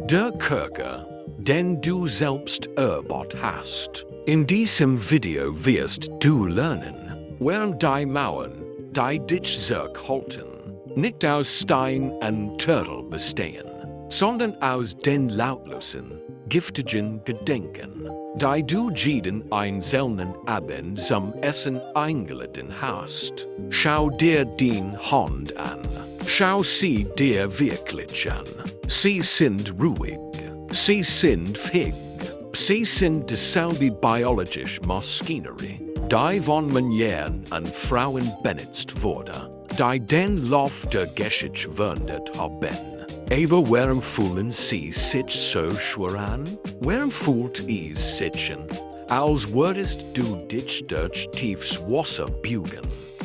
Der Kirche, den du selbst erbaut hast. In diesem Video wirst du lernen, während die Mauern, die dich zurückhalten, nicht aus Stein und Turtle bestehen, sondern aus den lautlosen, giftigen Gedenken, die du jeden einzelnen Abend zum Essen eingeladen hast. Schau dir den Hund an. Schau sie dir wirklich an. Sie sind ruhig. Sie sind fähig. Sie sind dieselbe biologische Maschinerie, die von Männern und Frauen benutzt wurde, die den Lauf der Geschichte verändert haben. Aber warum fühlen sie sich so schwer an? Warum fühlt es sich an, als würdest du dich durch tiefes Wasser bügen?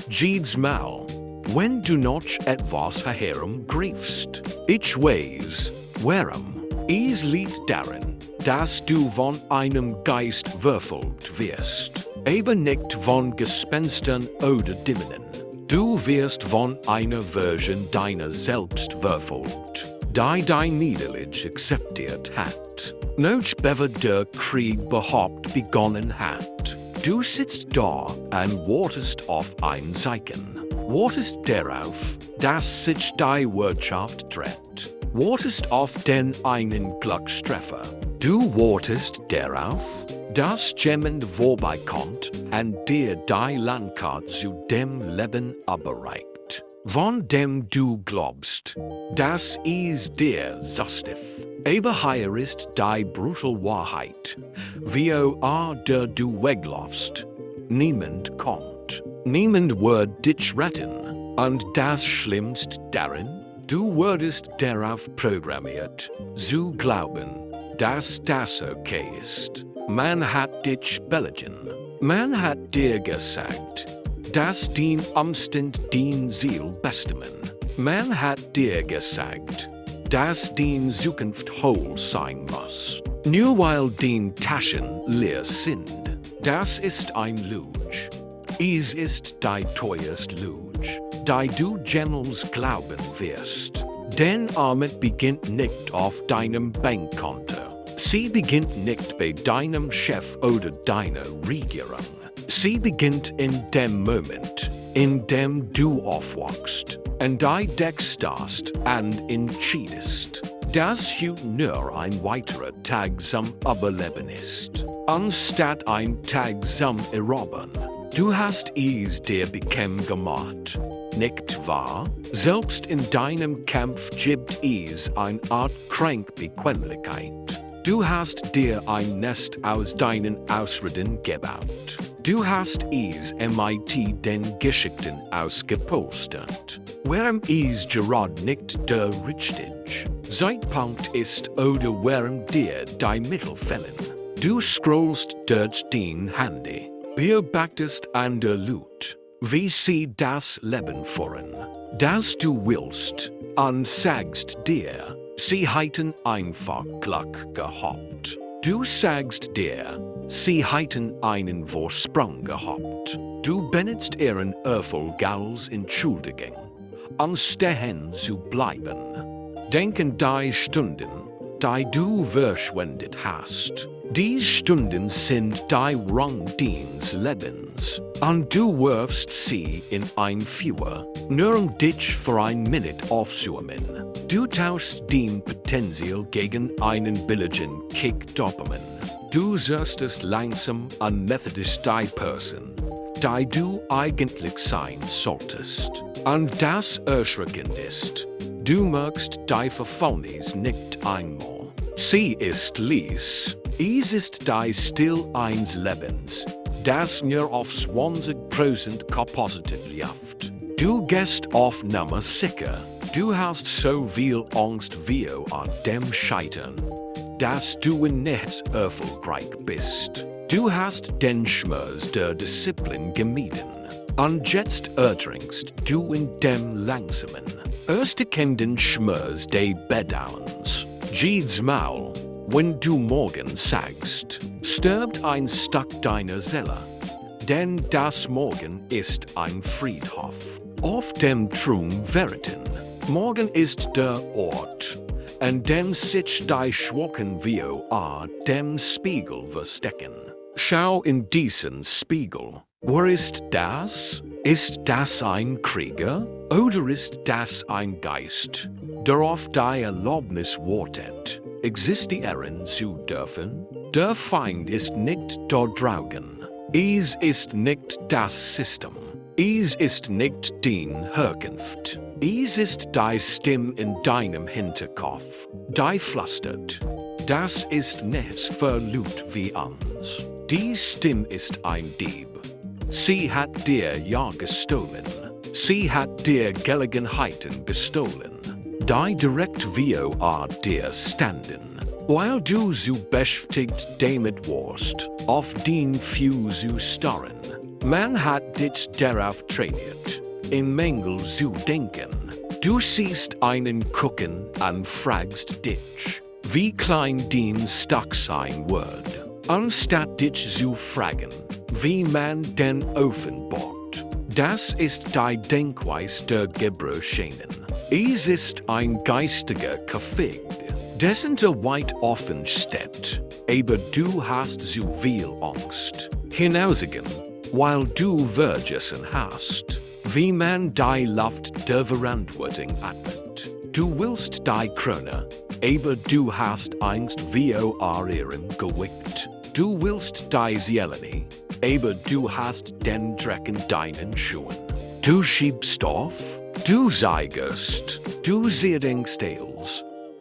Jedes Mal, wenn du noch etwas herumgreifst. Ich weiß, warum. Es liegt darin, dass du von einem Geist verfolgt wirst, aber nicht von Gespenstern oder Dämonen. Du wirst von einer Version deiner selbst verfolgt, die dein Niederlage akzeptiert hat. Noch bevor der Krieg überhaupt begonnen hat. Du sitzt da und wartest auf ein Zeichen. Wartest darauf, dass sich die Wirtschaft dreht. Wartest auf den einen Glückstreffer. Du wartest darauf, dass jemand vorbeikommt und dir die Landkarte zu dem Leben überreicht, von dem du glaubst, dass es dir zustiftet. Aber hier ist die brutale Wahrheit, wie der du weglaufst. Niemand kommt. Niemand wird dich retten. Und das Schlimmste darin, du wurdest darauf programmiert, zu glauben, dass das okay ist. Man hat dich belegen. Man hat dir gesagt, dass dein Umstand dein Ziel bestimmen. Man hat dir gesagt, dass dein Zukunft hohl sein muss. Nur weil deine Taschen leer sind. Das ist ein Lüge. Es ist die teuerste Lüge, die du jemals glauben wirst. Denn Armut beginnt nicht auf deinem Bankkonto. Sie beginnt nicht bei deinem Chef oder deiner Regierung. Sie beginnt in dem Moment, in dem du aufwachst und dich stehst und entschiedest, dass heute nur ein weiterer Tag zum Überleben ist, anstatt ein Tag zum Erobern. Du hast es dir bequem gemacht, nicht wahr? Selbst in deinem Kampf gibt es eine Art Krankbequemlichkeit. Du hast dir ein Nest aus deinen Ausreden gebaut. Du hast es mit den Geschichten ausgepolstert. Warum es gerade nicht der richtige Zeitpunkt ist oder warum dir die Mittel fehlen. Du scrollst durch dein Handy, beobachtest andere Leute, wie sie das Leben führen, das du willst, und sagst dir, sie hätten einfach Glück gehabt. Du sagst dir, sie hätten einen Vorsprung gehabt. Du benutzt ihren Erfolg als Entschuldigung, um stehen zu bleiben. Denken die Stunden, die du verschwendet hast. Die Stunden sind die Rang deines Lebens, und du wirfst sie in ein Feuer, nur um dich für ein Minute aufzuwärmen. Du tauschst dein Potenzial gegen einen billigen Kick Dopamin. Du suchst langsam und methodisch die Person, die du eigentlich sein solltest. Und das erschreckend ist, du magst die Verfallnis nicht einmal. Sie ist Lies. Es ist die Stil eines Lebens, das nur auf 20% Kapazität läuft. Du gehst auf Nummer sicher. Du hast so viel Angst wie an dem Scheitern, dass du nicht erfolgreich bist. Du hast den Schmerz der Disziplin gemieden. Und jetzt ertrinkst du in dem langsamen, erstickenden Schmerz des Bedauerns. Jedes Mal, wenn du morgen sagst, stirbt ein Stück deiner Seele, denn das Morgen ist ein Friedhof. Auf dem Thron Veriten. Morgen ist der Ort, und dem sich die Schwachen vor dem Spiegel verstecken. Schau in diesen Spiegel. Wer ist das? Ist das ein Krieger? Oder ist das ein Geist, der auf die Erlaubnis wartet, existieren zu dürfen? Der Feind ist nicht da draußen. Es ist nicht das System. Es ist nicht dein Herkunft. Es ist die Stimme in deinem Hinterkopf, die flüstert. Das ist nichts verlügt wie uns. Die Stimme ist ein Dieb. Sie hat dir ja gestohlen. Sie hat dir Gelegenheiten gestohlen, die direkt vor dir standen, weil du so beschäftigt damit warst, auf den Few zu starren. Man hat dich darauf trainiert, in Mängel zu denken. Du siehst einen gucken und fragst dich, wie klein dein Stock sein wird, anstatt dich zu fragen, wie man den offenbart. Das ist die Denkweise der Gebrauchenen. Es ist ein geistiger Krieg, dessen der weit offen steht, aber du hast zu viel Angst, hinauszugehen, weil du vergessen hast, wie man die Luft der Verantwortung atmet. Du willst die Krone, aber du hast Angst vor ihrem Gewicht. Du willst die Seele, aber du hast den Dreck in deinen Schuhen. Du schiebst auf, du weigerst, du denkst,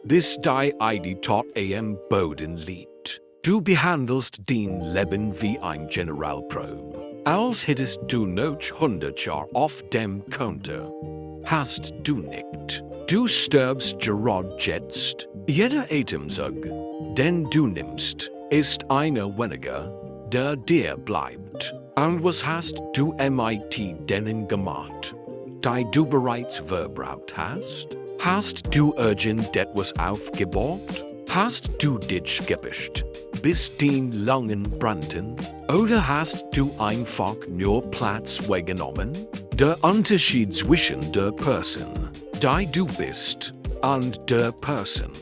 bis die Identität am Boden liegt. Du behandelst dein Leben wie ein Generalprobe, als hättest du noch 100 Jahre auf dem Konto. Hast du nicht. Du stirbst gerade jetzt. Jeder Atemzug, den du nimmst, ist einer weniger, der dir bleibt. Und was hast du mit denen gemacht, die du bereits verbraucht hast? Hast du irgendetwas aufgebaut? Hast du dich gebüscht, bis den langen brannten? Oder hast du einfach nur Platz weggenommen? Der Unterschied zwischen der Person, die du bist, und der Person,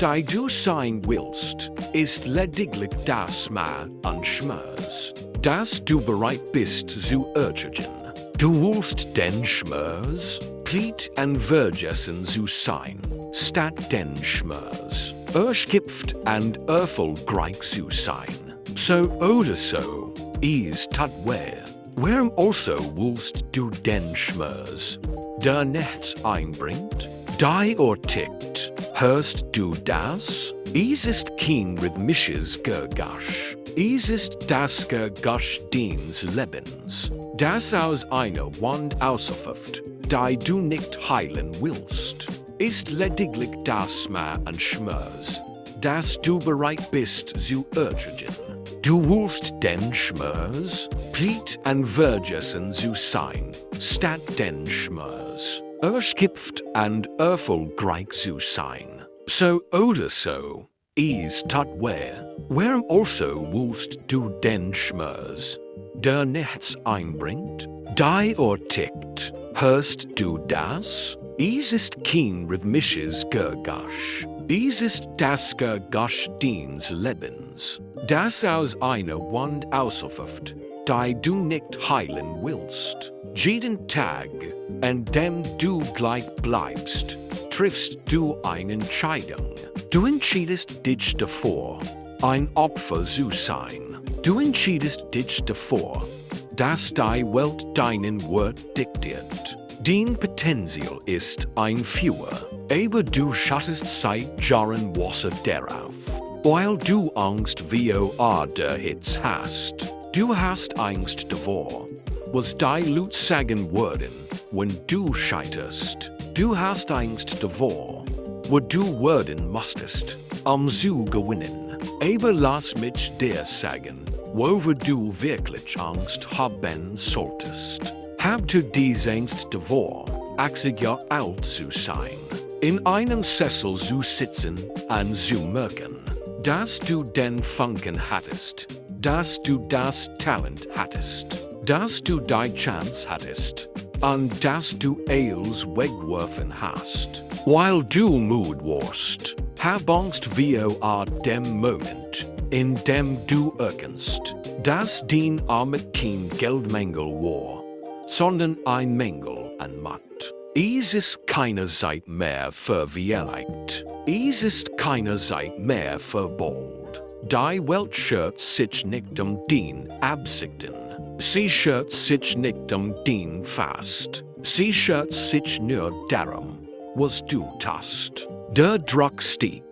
die du sein willst, ist lediglich das Mehr und Schmerz, das du bereit bist zu ertragen. Du willst den Schmerz, pliet und vergessen zu sein, statt den Schmerz, erschöpft und erfolgreich zu sein. So oder so, is tat weh. Warum also willst du den Schmerz, der nichts einbringt? Die tickt, hörst du das? Es ist kein rhythmisches Gergasch. Es ist das Gergasch deines Lebens, das aus einer Wand ausläuft, die du nicht heilen willst. Ist lediglich das Mehr und Schmerz, das du bereit bist zu ertragen. Du willst den Schmerz, pliet und vergessen zu sein, statt den Schmerz, erschöpft und erfolgreich zu sein. So oder so, es tat weh. Warum also willst du den Schmerz, der nichts einbringt? Die tickt, hörst du das? Es ist kein rhythmisches Gergasch. Es ist das Gergasch deines Lebens, das aus einer Wand ausläuft, die du nicht heilen willst. Jeden Tag, an dem du gleich bleibst, triffst du eine Entscheidung. Du entschiedest dich davor, ein Opfer zu sein. Du entschiedest dich davor, dass die Welt deinen Wort diktiert. Dein Potenzial ist ein Führer, aber du schattest seit Jahren Wasser darauf, weil du Angst vor der Hitze hast. Du hast Angst davor, was die Leute sagen würden, wenn du scheiterst. Du hast Angst davor, wo du werden musstest, zu gewinnen. Aber lass mich dir sagen, worüber du wirklich Angst haben solltest. Hab du diese Angst davor, 80 Jahre alt zu sein, in einem Sessel zu sitzen und zu merken, dass du den Funken hattest, dass du das Talent hattest, dass du die Chance hattest und dass du alles wegwerfen hast, weil du müde warst? Habongst vor dem Moment, in dem du erkennst, dass din armet kein Geldmängel war, sondern ein Mängel an Macht. Es ist keine Zeit mehr für Vielheit. Es ist keine Zeit mehr für Bold. Die Welt schert sich nicht den Absichten. Sie schert sich nicht den fast. Sie schert sich nur darum, was du tust. Der Druck steht.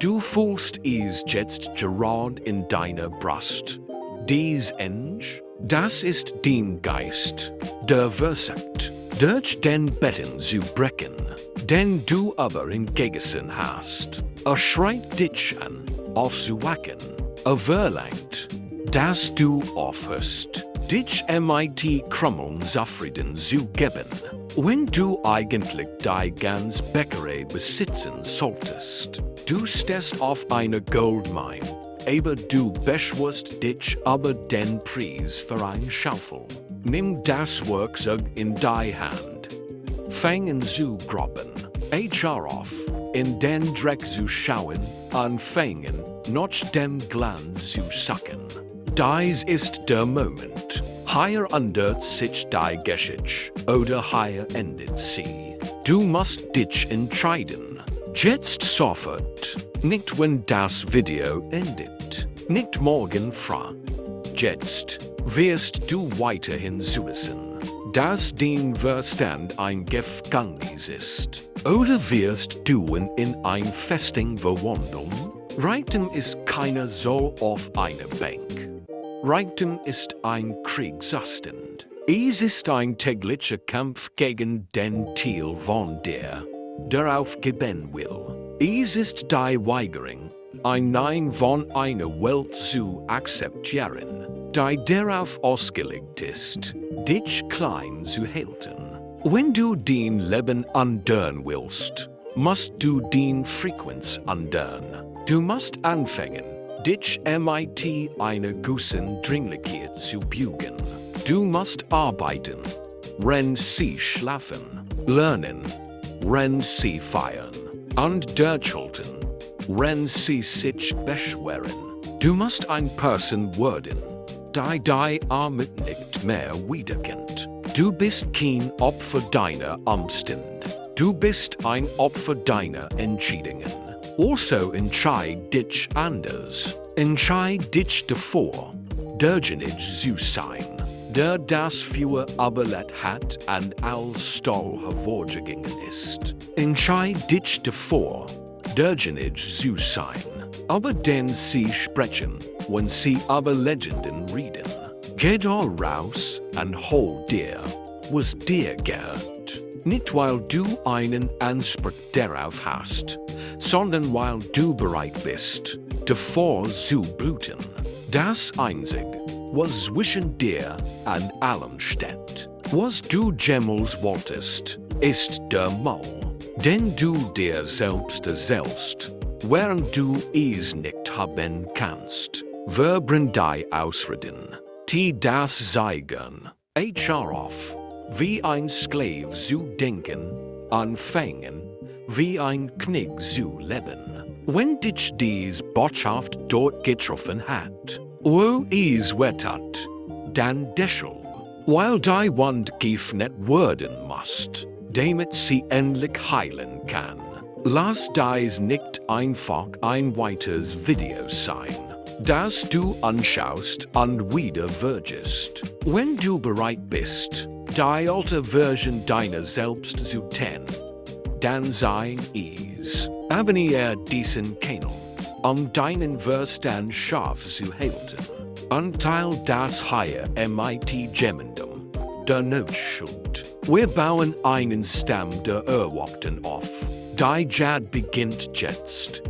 Du fühlst es jetzt gerade in deiner Brust. Dies Eng, das ist dein Geist, der versucht, durch den Betten zu brechen, den du aber hingegen hast. Schreit dich an, aufzuwachen, verlangt, dass du aufhörst, dich mit Krummeln zufrieden zu geben, wenn du eigentlich die ganz Bäckerei besitzen solltest. Du stehst auf einer Goldmine, aber du beschwerst dich über den Preis für ein Schaufel. Nimm das Werkzeug in die Hand. Fangen zu graben. auf, in den Dreck zu schauen, anfangen, noch dem Glanz zu sacken. Dies ist der Moment. Hier ändert sich die Geschichte, oder hier endet sie. Du musst dich entscheiden. Jetzt sofort. Nicht wenn das Video endet. Nicht morgen früh. Jetzt wirst du weiterhin wissen, dass dein Verstand ein Gefängnis ist. Oder wirst du in ein Festung verwandeln? Reichtum ist keine Soll auf einer Bank. Reichtum ist ein Kriegszustand. Es ist ein täglicher Kampf gegen den Teil von dir, der aufgeben will. Es ist die Weigerung, ein Nein von einer Welt zu akzeptieren, die darauf ausgelegt ist, dich klein zu halten. Wenn du dein Leben ändern willst, musst du deine Frequenz ändern. Du musst anfangen, dich mit einer großen Dringlichkeit zu bügen. Du musst arbeiten, wenn sie schlafen, lernen, wenn sie feiern, und durchhalten, wenn sie sich beschweren. Du musst ein Person werden, die Armut nicht mehr wiederkennt. Du bist kein Opfer deiner Umstände. Du bist ein Opfer deiner Entscheidungen. Also entscheid dich anders. Entscheid dich davor, derjenige zu sein, der das für überlebt hat und als Stahl hervorgegangen ist. Entscheid dich davor, derjenige zu sein, aber den sie sprechen, wenn sie über Legenden reden. Geh da raus und hol dir, was dir gehört. Nicht weil du einen Anspruch darauf hast, sondern weil du bereit bist, davor zu bluten. Das Einzige, was zwischen dir und allem steht, was du jemals wolltest, ist der Müll, den du dir selbst erzählst, während du es nicht haben kannst. Wir bringen die Ausreden, die das zeigen, auf, wie ein Sklave zu denken, anfangen, wie ein Knecht zu leben. Wenn dich dies Botschaft dort getroffen hat, wo es wettert, dann deshalb, weil die Wund geöffnet werden muss, damit sie endlich heilen kann. Lass dies nicht einfach ein weiteres Video sein, das du anschaust und wieder vergisst. Wenn du bereit bist, die alte Version deiner selbst zu tun, dann sei es. Abonniere diesen Kanal, deinen Verstand scharf zu halten. Und teil das hier mit jemandem, der Notschuld. Wir bauen einen Stamm der Erwachten auf. Die Jad beginnt jetzt.